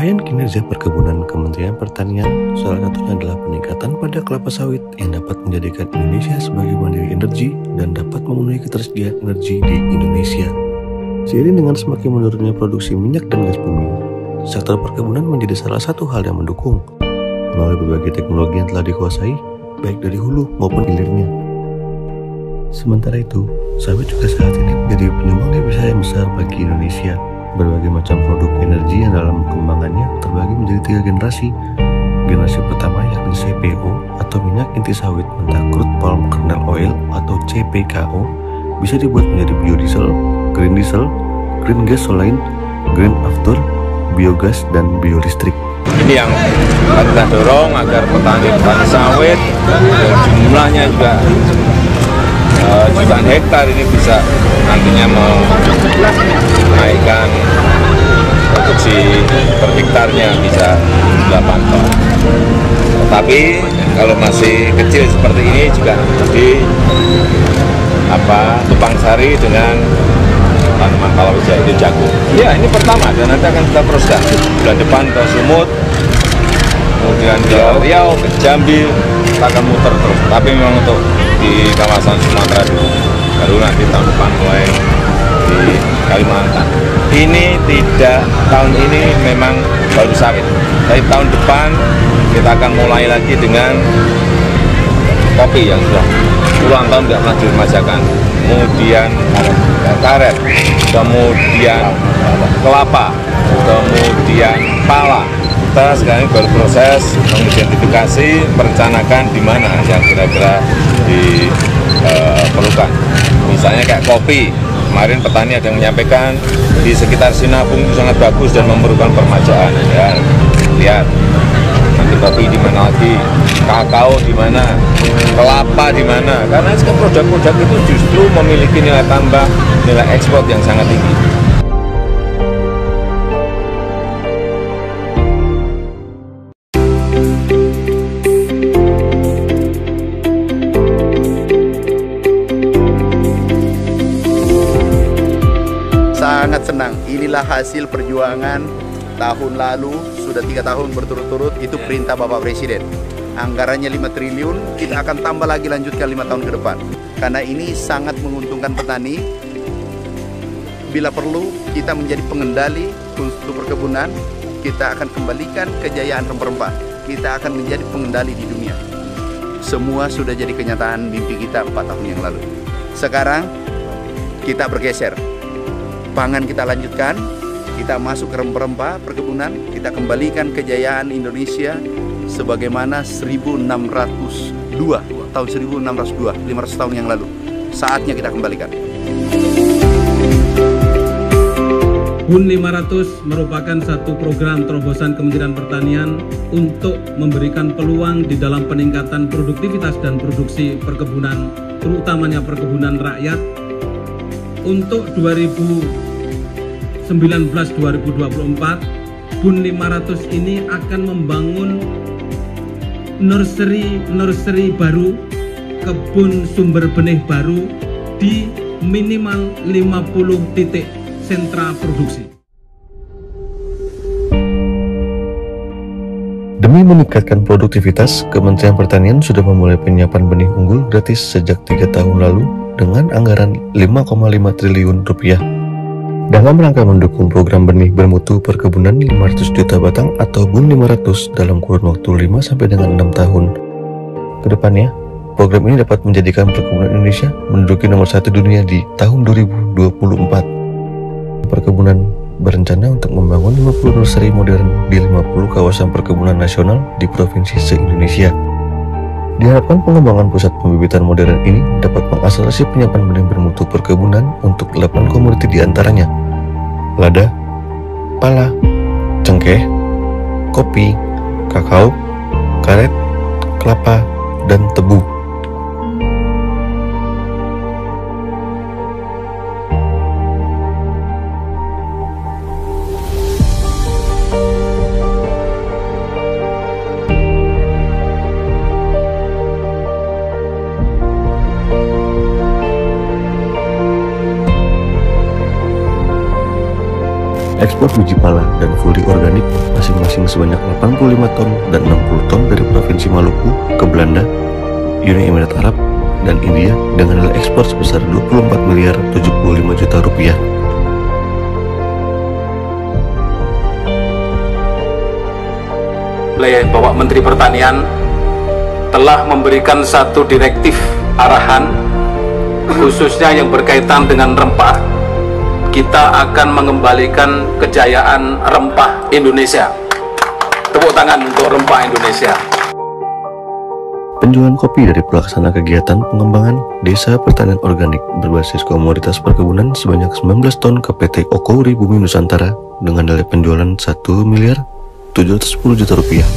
Capaian kinerja perkebunan Kementerian Pertanian salah satunya adalah peningkatan pada kelapa sawit yang dapat menjadikan Indonesia sebagai mandiri energi dan dapat memenuhi ketersediaan energi di Indonesia. Seiring dengan semakin menurunnya produksi minyak dan gas bumi, sektor perkebunan menjadi salah satu hal yang mendukung melalui berbagai teknologi yang telah dikuasai, baik dari hulu maupun hilirnya. Sementara itu, sawit juga saat ini menjadi penyumbang devisa yang besar bagi Indonesia. Berbagai macam produk energi yang dalam pengembangannya terbagi menjadi 3 generasi. Generasi pertama yakni CPO atau minyak inti sawit mentah crude palm kernel oil atau CPKO bisa dibuat menjadi biodiesel, green gasoline, green after, biogas, dan biolistrik. Ini yang kita dorong agar petani sawit jumlahnya juga jutaan hektar ini bisa nantinya menaikkan produksi per hektarnya bisa 8 ton. Tapi kalau masih kecil seperti ini juga di Tupang Sari dengan tanaman palawija itu jagung. Ya, ini pertama dan nanti akan kita teruskan bulan depan ke Sumut, kemudian ke Riau, ke Jambi, kita akan muter terus. Tapi memang untuk di kawasan Sumatera dulu, baru nanti tahun depan mulai di Kalimantan. Ini tidak, tahun ini memang baru sawit, tapi tahun depan kita akan mulai lagi dengan kopi yang sudah puluhan tahun tidak pernah diremajakan, kemudian karet, kemudian kelapa, kemudian pala. Kita sekarang baru proses mengidentifikasi, merencanakan di mana yang kira-kira diperlukan. Misalnya kayak kopi, kemarin petani ada yang menyampaikan di sekitar Sinabung itu sangat bagus dan memerlukan permajaan. Ya, lihat nanti kopi di mana lagi, kakao di mana, kelapa di mana. Karena produk-produk itu justru memiliki nilai tambah, nilai ekspor yang sangat tinggi. Sangat senang, inilah hasil perjuangan tahun lalu, sudah 3 tahun berturut-turut, itu perintah Bapak Presiden. Anggarannya 5 triliun, kita akan tambah lagi lanjutkan 5 tahun ke depan. Karena ini sangat menguntungkan petani. Bila perlu, kita menjadi pengendali untuk perkebunan, kita akan kembalikan kejayaan rempah-rempah. Kita akan menjadi pengendali di dunia. Semua sudah jadi kenyataan mimpi kita 4 tahun yang lalu. Sekarang, kita bergeser. Pangan kita lanjutkan, kita masuk ke rempah-rempah perkebunan, kita kembalikan kejayaan Indonesia sebagaimana 1602, tahun 1602, 500 tahun yang lalu. Saatnya kita kembalikan. BUN 500 merupakan satu program terobosan Kementerian Pertanian untuk memberikan peluang di dalam peningkatan produktivitas dan produksi perkebunan, terutamanya perkebunan rakyat. Untuk 2019-2024, BUN 500 ini akan membangun nursery baru, kebun sumber benih baru di minimal 50 titik sentra produksi. Demi meningkatkan produktivitas, Kementerian Pertanian sudah memulai penyiapan benih unggul gratis sejak 3 tahun lalu dengan anggaran 5,5 triliun rupiah. Dalam rangka mendukung program benih bermutu perkebunan 500 juta batang atau BUN 500 dalam kurun waktu 5 sampai dengan 6 tahun. Kedepannya, program ini dapat menjadikan perkebunan Indonesia menduduki nomor 1 dunia di tahun 2024. Perkebunan berencana untuk membangun 50 nursery modern di 50 kawasan perkebunan nasional di provinsi se-Indonesia. Diharapkan pengembangan pusat pembibitan modern ini dapat mengakselerasi penyiapan benih bermutu perkebunan untuk 8 komoditi diantaranya: lada, pala, cengkeh, kopi, kakao, karet, kelapa, dan tebu. ekspor biji pala dan fully organik masing-masing sebanyak 85 ton dan 60 ton dari Provinsi Maluku ke Belanda, Uni Emirat Arab, dan India dengan nilai ekspor sebesar 24 miliar 75 juta rupiah. Oleh Bapak Menteri Pertanian telah memberikan satu direktif arahan khususnya yang berkaitan dengan rempah. Kita akan mengembalikan kejayaan rempah Indonesia. Tepuk tangan untuk rempah Indonesia. Penjualan kopi dari pelaksana kegiatan pengembangan Desa Pertanian Organik berbasis komoditas perkebunan sebanyak 19 ton ke PT Okouri Bumi Nusantara dengan nilai penjualan 1 miliar 710 juta rupiah.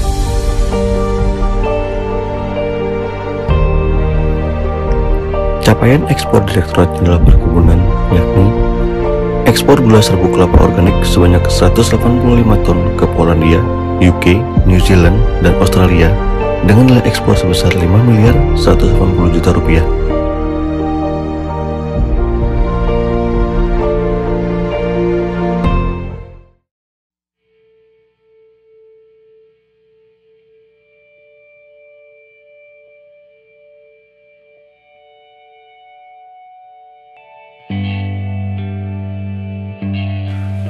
Capaian ekspor Direktorat Jenderal Perkebunan yakni ekspor gula serbuk kelapa organik sebanyak 185 ton ke Polandia, UK, New Zealand, dan Australia dengan nilai ekspor sebesar 5 miliar 180 juta rupiah.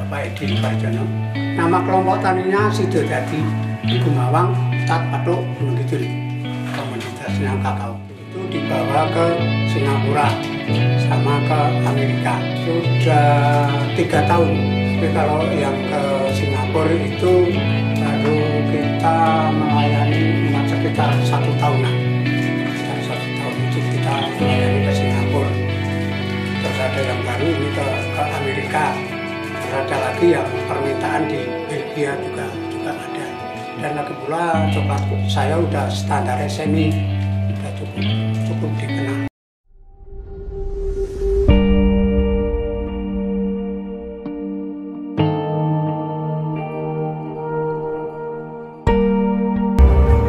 Bapak Edi Parjono. Nama kelompok taninya Sidodadi di Gumawang, Tat Patuk, Gunung Kidul. Komunitasnya kakao. Itu dibawa ke Singapura sama ke Amerika. Sudah 3 tahun. Tapi kalau yang ke Singapura itu baru kita melayani sekitar 1 tahunan. Sekitar 1 tahun itu kita melayani ke Singapura. Terus ada yang baru ini ke Amerika. Ada lagi yang permintaan di Belgia juga ada. Dan lagi pula coklat saya udah standar SMI, udah cukup dikenal.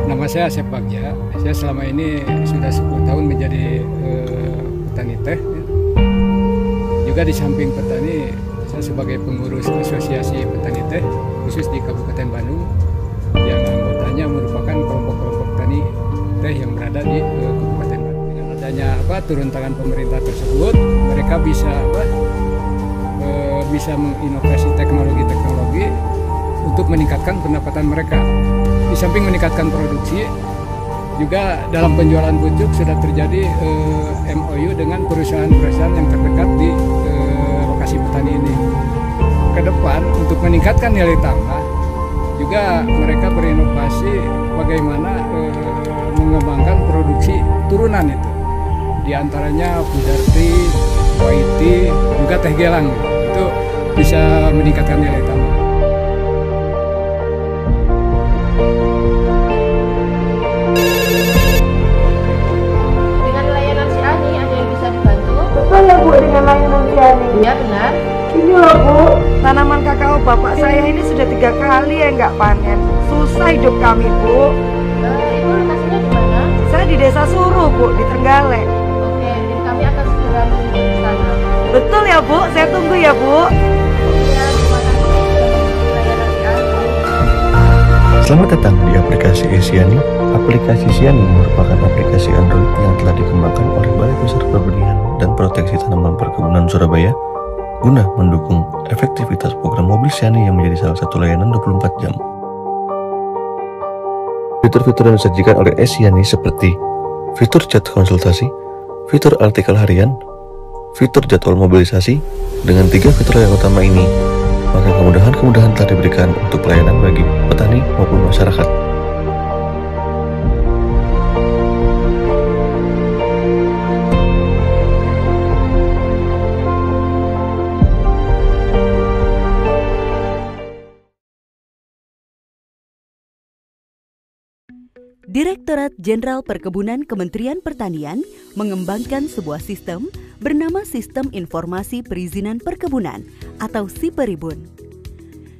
Nama saya Asep Bagja. Saya selama ini sudah 10 tahun menjadi petani teh. Juga di samping petani, saya sebagai pengurus asosiasi petani teh khusus di Kabupaten Bandung yang anggotanya merupakan kelompok-kelompok petani teh yang berada di Kabupaten Bandung. Dengan adanya turun tangan pemerintah tersebut, mereka bisa menginovasi teknologi-teknologi untuk meningkatkan pendapatan mereka. Di samping meningkatkan produksi, juga dalam penjualan pucuk sudah terjadi MOU dengan perusahaan-perusahaan yang terdekat di lokasi petani ini. Ke depan untuk meningkatkan nilai tambah, juga mereka berinovasi bagaimana mengembangkan produksi turunan itu. Di antaranya pudar tea, white tea, juga teh gelang. Itu bisa meningkatkan nilai tambah. Dengan layanan si Ani, ada yang bisa dibantu? Betul ya Bu, dengan layanan si Ani? Ya benar. Ini loh Bu, tanaman kakao bapak saya ini sudah 3 kali ya nggak panen. Susah hidup kami Bu. Ibu lokasinya di mana? Saya di Desa Suruh Bu, di Trenggalek. Oke, jadi kami akan segera menuju ke sana. Betul ya Bu, saya tunggu ya Bu. Ya, terima kasih layanan si Ani. Selamat datang di aplikasi Siani. Aplikasi Siani merupakan aplikasi Android yang telah dikembangkan oleh Balai Besar Perbenihan dan Proteksi Tanaman Perkebunan Surabaya guna mendukung efektivitas program mobil Siani yang menjadi salah satu layanan 24 jam. Fitur-fitur yang disajikan oleh Siani seperti fitur chat konsultasi, fitur artikel harian, fitur jadwal mobilisasi. Dengan 3 fitur yang utama ini, maka kemudahan-kemudahan telah diberikan untuk pelayanan bagi petani maupun masyarakat. Direktorat Jenderal Perkebunan Kementerian Pertanian mengembangkan sebuah sistem bernama Sistem Informasi Perizinan Perkebunan atau SIPERIBUN.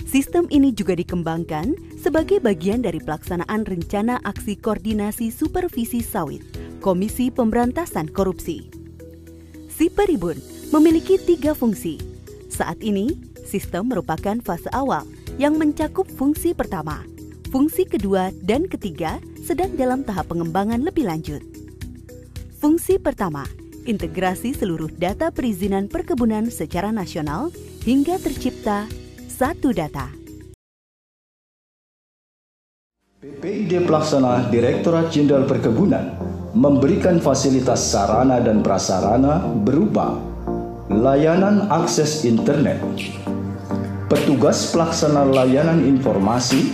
Sistem ini juga dikembangkan sebagai bagian dari pelaksanaan Rencana Aksi Koordinasi Supervisi Sawit Komisi Pemberantasan Korupsi. SIPERIBUN memiliki 3 fungsi. Saat ini, Sistem merupakan fase awal yang mencakup fungsi pertama. Fungsi kedua dan ketiga sedang dalam tahap pengembangan lebih lanjut. Fungsi pertama, integrasi seluruh data perizinan perkebunan secara nasional hingga tercipta satu data. PPID Pelaksana Direktorat Jenderal Perkebunan memberikan fasilitas sarana dan prasarana berupa layanan akses internet, petugas pelaksana layanan informasi,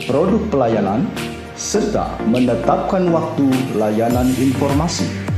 produk pelayanan, serta menetapkan waktu layanan informasi.